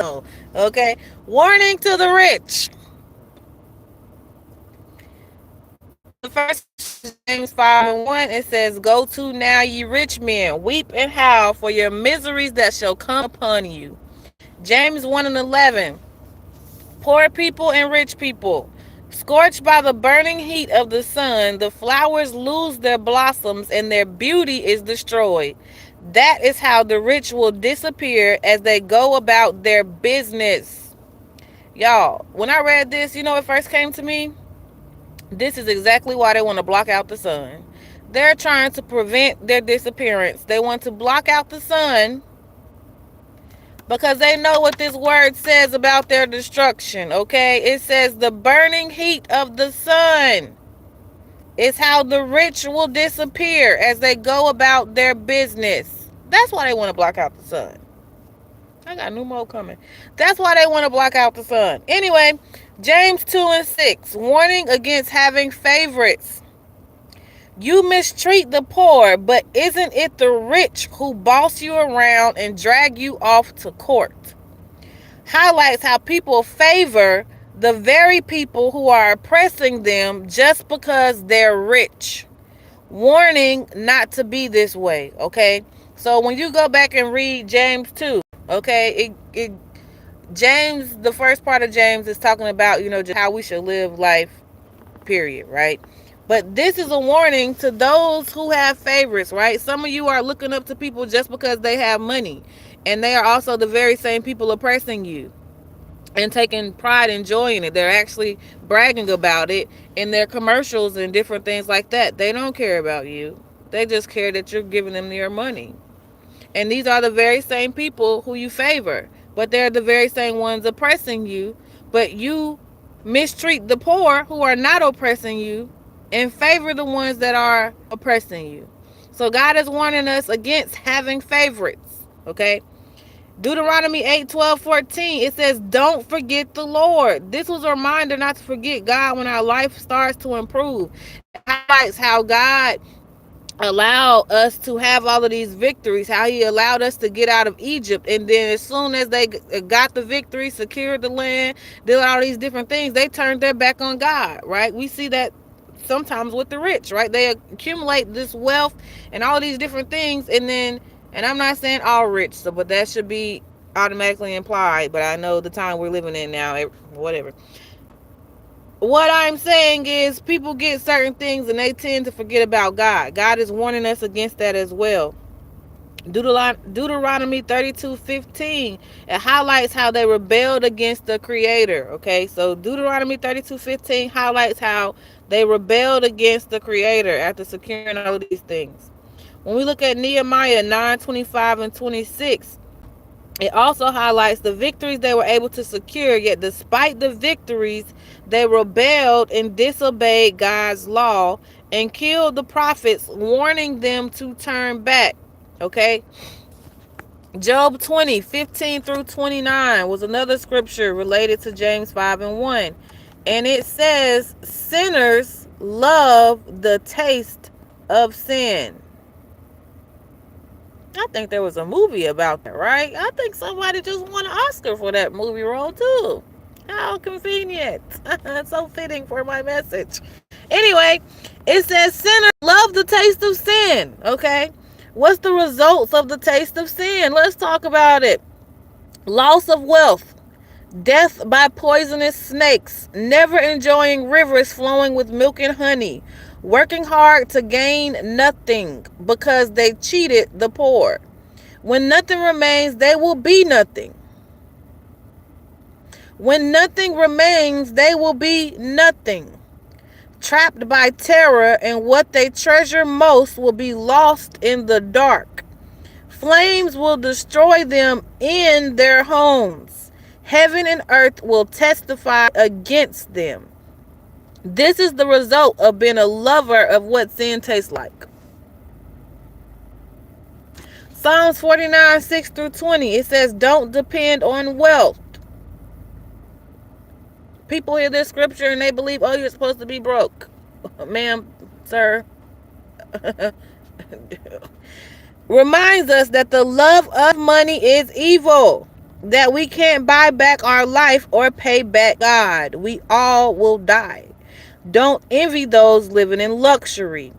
Okay. Warning to the rich. The first scripture is James 5:1. It says, "Go to now, ye rich men, weep and howl for your miseries that shall come upon you." James 1:11. Poor people and rich people. Scorched by the burning heat of the sun, the flowers lose their blossoms and their beauty is destroyed. That is how the rich will disappear as they go about their business. Y'all, when I read this, you know what first came to me? This is exactly why they want to block out the sun. They're trying to prevent their disappearance. They want to block out the sun because they know what this word says about their destruction, okay? It says the burning heat of the sun is how the rich will disappear as they go about their business. That's why they want to block out the sun. I got new mode coming. That's why they want to block out the sun. Anyway, James 2:6, warning against having favorites. You mistreat the poor, but isn't it the rich who boss you around and drag you off to court? Highlights how people favor the very people who are oppressing them just because they're rich. Warning not to be this way, okay? So when you go back and read James 2, okay, James, the first part of James is talking about, just how we should live life, period, right? But this is a warning to those who have favorites, right? Some of you are looking up to people just because they have money, and they are also the very same people oppressing you and taking pride and joy in it. They're actually bragging about it in their commercials and different things like that. They don't care about you. They just care that you're giving them your money. And these are the very same people who you favor, but they're the very same ones oppressing you. But you mistreat the poor who are not oppressing you and favor the ones that are oppressing you. So God is warning us against having favorites, okay? Deuteronomy 8:12-14, it says, don't forget the Lord. This was a reminder not to forget God when our life starts to improve. It highlights how God allow us to have all of these victories, how he allowed us to get out of Egypt, and then as soon as they got the victory, secured the land, did all these different things, they turned their back on God, right? We see that sometimes with the rich, right? They accumulate this wealth and all these different things, and I'm not saying all rich, so but that should be automatically implied, but I know the time we're living in now, whatever. What I'm saying is people get certain things and they tend to forget about God. God is warning us against that as well. Deuteronomy 32:15, it highlights how they rebelled against the Creator. Okay, so Deuteronomy 32:15 highlights how they rebelled against the Creator after securing all of these things. When we look at Nehemiah 9:25-26, it also highlights the victories they were able to secure, yet despite the victories, they rebelled and disobeyed God's law and killed the prophets, warning them to turn back. Okay? Job 20:15-29 was another scripture related to James 5:1. And it says, sinners love the taste of sin. I think there was a movie about that, right? I think somebody just won an Oscar for that movie role too. How convenient. So fitting for my message. Anyway, it says sinners love the taste of sin. Okay. What's the results of the taste of sin? Let's talk about it. Loss of wealth, death by poisonous snakes, never enjoying rivers flowing with milk and honey, working hard to gain nothing because they cheated the poor. When nothing remains, they will be nothing. When nothing remains, they will be nothing. Trapped by terror, and what they treasure most will be lost in the dark. Flames will destroy them in their homes. Heaven and earth will testify against them. This is the result of being a lover of what sin tastes like. Psalms 49:6-20, it says, don't depend on wealth. People hear this scripture and they believe, oh, you're supposed to be broke. Ma'am, sir. Reminds us that the love of money is evil. that we can't buy back our life or pay back God. We all will die. Don't envy those living in luxury.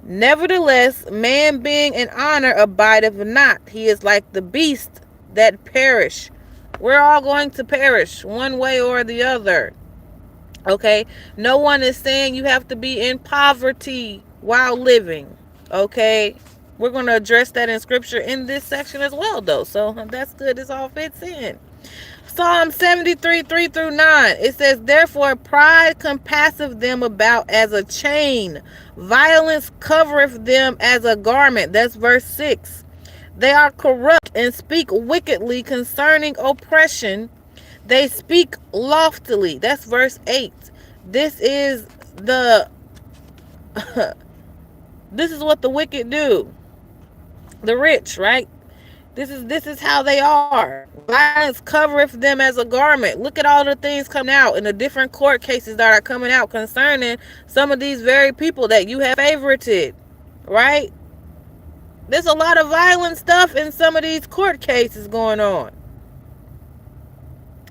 Nevertheless, man being in honor abideth not. He is like the beast that perish. We're all going to perish one way or the other. Okay? No one is saying you have to be in poverty while living. Okay? We're going to address that in scripture in this section as well, though. So that's good. This all fits in. Psalm 73, 3 through 9. It says, therefore pride compasseth them about as a chain. Violence covereth them as a garment. That's verse 6. They are corrupt and speak wickedly concerning oppression. They speak loftily. That's verse 8. This is the this is what the wicked do. The rich, right? This is how they are. Violence covereth them as a garment. Look at all the things coming out in the different court cases that are coming out concerning some of these very people that you have favorited, right? There's a lot of violent stuff in some of these court cases going on.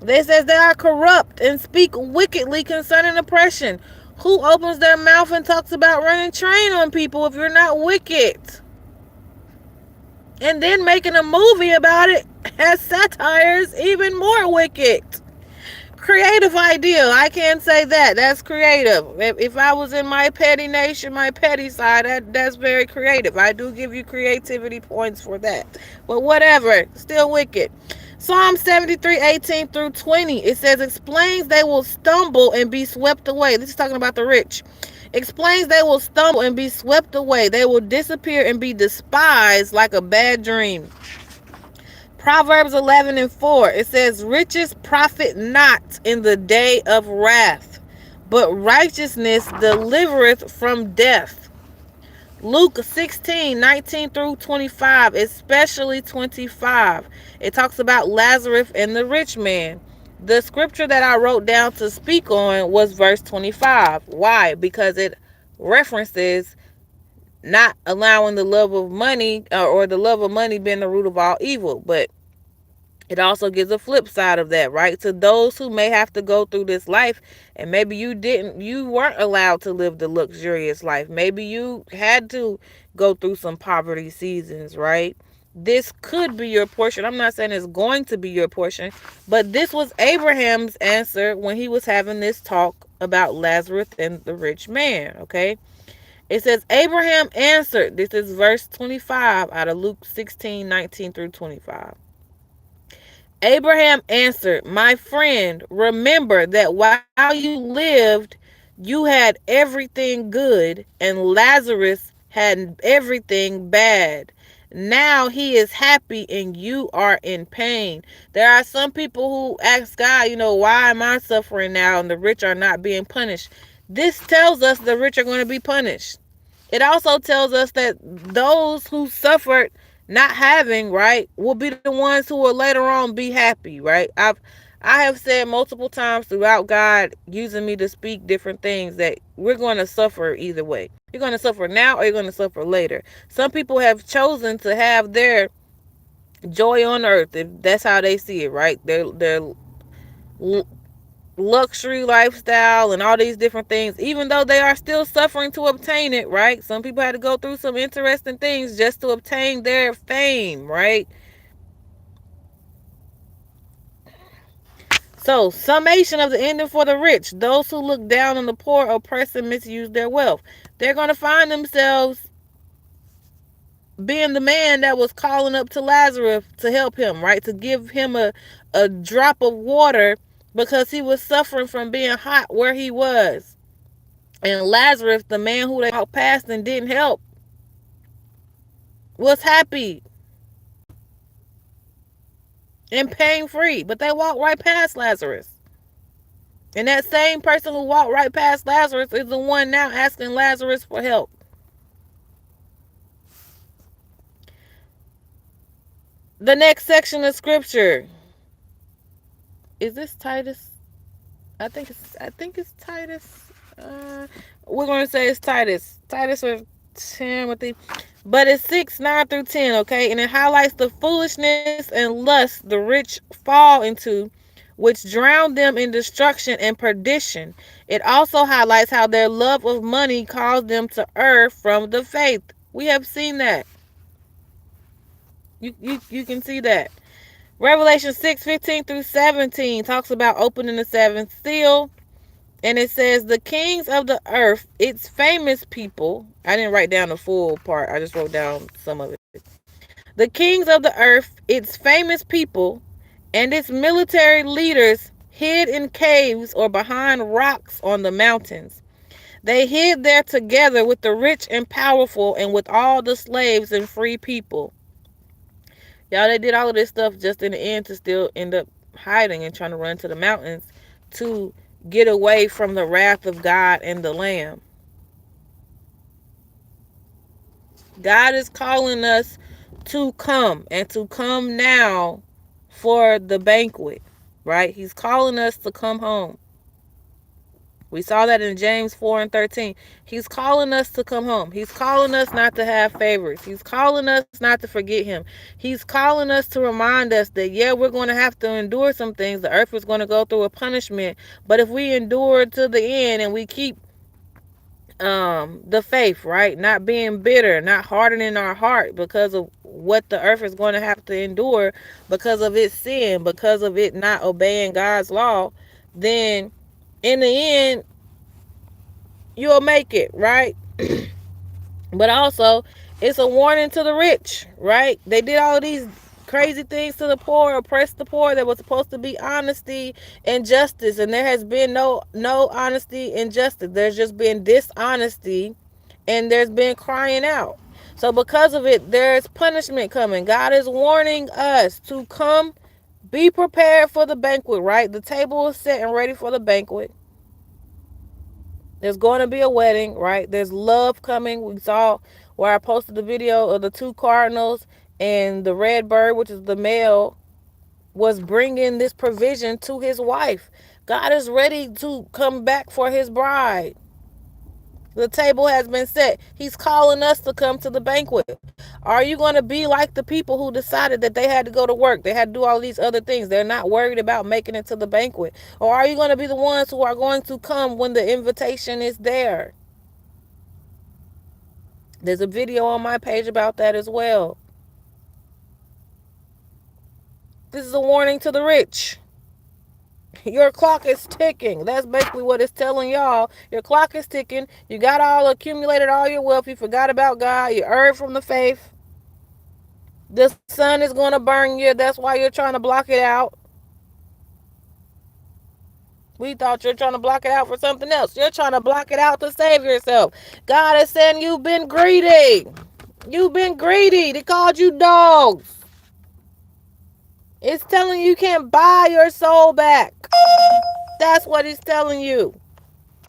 They says they are corrupt and speak wickedly concerning oppression. Who opens their mouth and talks about running train on people if you're not wicked? And then making a movie about it as satires, even more wicked. Creative idea. I can't say that. That's creative. If I was in my petty nation, my petty side, that's very creative. I do give you creativity points for that. But whatever. Still wicked. Psalm 73, 18 through 20. It says, explains they will stumble and be swept away. This is talking about the rich. Explains they will stumble and be swept away. They will disappear and be despised like a bad dream. Proverbs 11 and 4. It says, riches profit not in the day of wrath, but righteousness delivereth from death. Luke 16, 19 through 25, especially 25. It talks about Lazarus and the rich man. The scripture that I wrote down to speak on was verse 25. Why? Because it references not allowing the love of money or the love of money being the root of all evil. But it also gives a flip side of that, right? To those who may have to go through this life and maybe you weren't allowed to live the luxurious life. Maybe you had to go through some poverty seasons, right? This could be your portion. I'm not saying it's going to be your portion, but this was Abraham's answer when he was having this talk about Lazarus and the rich man, okay? It says, Abraham answered, this is verse 25 out of Luke 16, 19 through 25. Abraham answered, my friend, remember that while you lived, you had everything good, and Lazarus had everything bad. Now he is happy and you are in pain. There are some people who ask God, why am I suffering now and the rich are not being punished? This tells us the rich are going to be punished. It also tells us that those who suffered not having, right, will be the ones who will later on be happy, right? I have said multiple times throughout God using me to speak different things that we're going to suffer either way. You're going to suffer now or you're going to suffer later. Some people have chosen to have their joy on earth, if that's how they see it, right? Their luxury lifestyle and all these different things, even though they are still suffering to obtain it, right? Some people had to go through some interesting things just to obtain their fame, right? So, summation of the ending for the rich. Those who look down on the poor, oppress, and misuse their wealth. They're going to find themselves being the man that was calling up to Lazarus to help him, right? To give him a drop of water because he was suffering from being hot where he was. And Lazarus, the man who they walked past and didn't help, was happy and pain free. But they walked right past Lazarus. And that same person who walked right past Lazarus is the one now asking Lazarus for help. The next section of scripture. Is this Titus? I think it's Titus. We're going to say it's Titus. Titus or Timothy. But it's 6, 9 through 10, okay? And it highlights the foolishness and lust the rich fall into, which drown them in destruction and perdition. It also highlights how their love of money caused them to err from the faith. We have seen that. You can see that. Revelation 6:15 through 17 talks about opening the seventh seal. And it says, the kings of the earth, its famous people. I didn't write down the full part, I just wrote down some of it. The kings of the earth, its famous people, and its military leaders hid in caves or behind rocks on the mountains. They hid there together with the rich and powerful and with all the slaves and free people. Y'all, they did all of this stuff just in the end to still end up hiding and trying to run to the mountains to get away from the wrath of God and the Lamb. God is calling us to come and to come now for the banquet, right? He's calling us to come home. We saw that in James 4 and 13. He's calling us to come home. He's calling us not to have favorites. He's calling us not to forget him. He's calling us to remind us that, yeah, we're going to have to endure some things. The earth is going to go through a punishment. But if we endure to the end and we keep the faith, right? Not being bitter, not hardening our heart because of what the earth is going to have to endure because of its sin, because of it not obeying God's law, then in the end, you'll make it, right? But also, it's a warning to the rich, right? They did all these crazy things to the poor, oppressed the poor. There was supposed to be honesty and justice, and there has been no honesty and justice. There's just been dishonesty, and there's been crying out. So because of it, there's punishment coming. God is warning us to come, be prepared for the banquet, right? The table is set and ready for the banquet. There's going to be a wedding, right? There's love coming. We saw where I posted the video of the two cardinals and the red bird, which is the male, was bringing this provision to his wife. God is ready to come back for his bride. The table has been set. He's calling us to come to the banquet. Are you going to be like the people who decided that they had to go to work? They had to do all these other things. They're not worried about making it to the banquet. Or are you going to be the ones who are going to come when the invitation is there? There's a video on my page about that as well. This is a warning to the rich. Your clock is ticking. That's basically what it's telling y'all. Your clock is ticking. You got all accumulated all your wealth. You forgot about God. You erred from the faith. The sun is going to burn you. That's why you're trying to block it out. We thought you're trying to block it out for something else. You're trying to block it out to save yourself. God is saying you've been greedy. You've been greedy. They called you dogs. It's telling you can't buy your soul back. That's what he's telling you.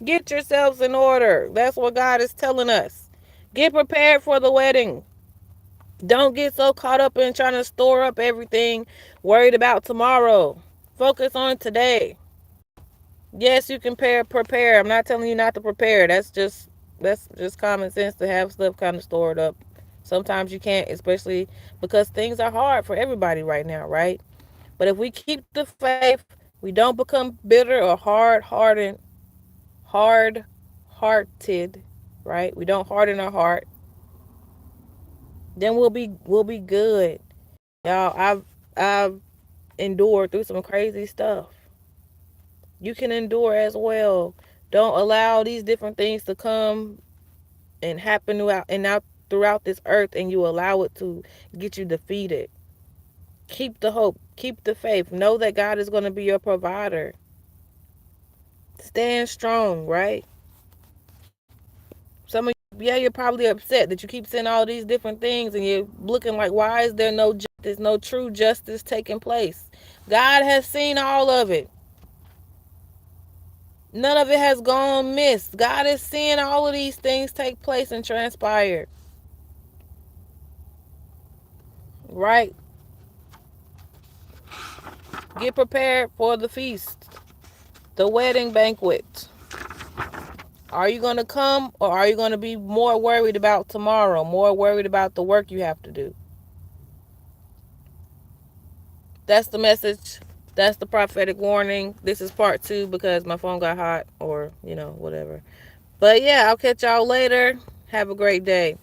Get yourselves in order. That's what God is telling us. Get prepared for the wedding. Don't get so caught up in trying to store up everything, worried about tomorrow. Focus on today. Yes, you can prepare. I'm not telling you not to prepare. That's just common sense to have stuff kind of stored up. Sometimes you can't, especially because things are hard for everybody right now, right? But if we keep the faith, we don't become bitter or hard hearted, right? We don't harden our heart, then we'll be good. Y'all, I've endured through some crazy stuff. You can endure as well. Don't allow these different things to come and happen throughout this earth and you allow it to get you defeated. Keep the hope, keep the faith. Know that God is going to be your provider. Stand strong, right? Some of you, yeah, you're probably upset that you keep seeing all these different things and you're looking like, why is there no justice, no true justice taking place? God has seen all of it. None of it has gone missed. God is seeing all of these things take place and transpire. Right? Get prepared for the feast, the wedding banquet. Are you going to come, or are you going to be more worried about tomorrow, more worried about the work you have to do? That's the message. That's the prophetic warning. This is part two because my phone got hot, or, whatever. But yeah, I'll catch y'all later. Have a great day.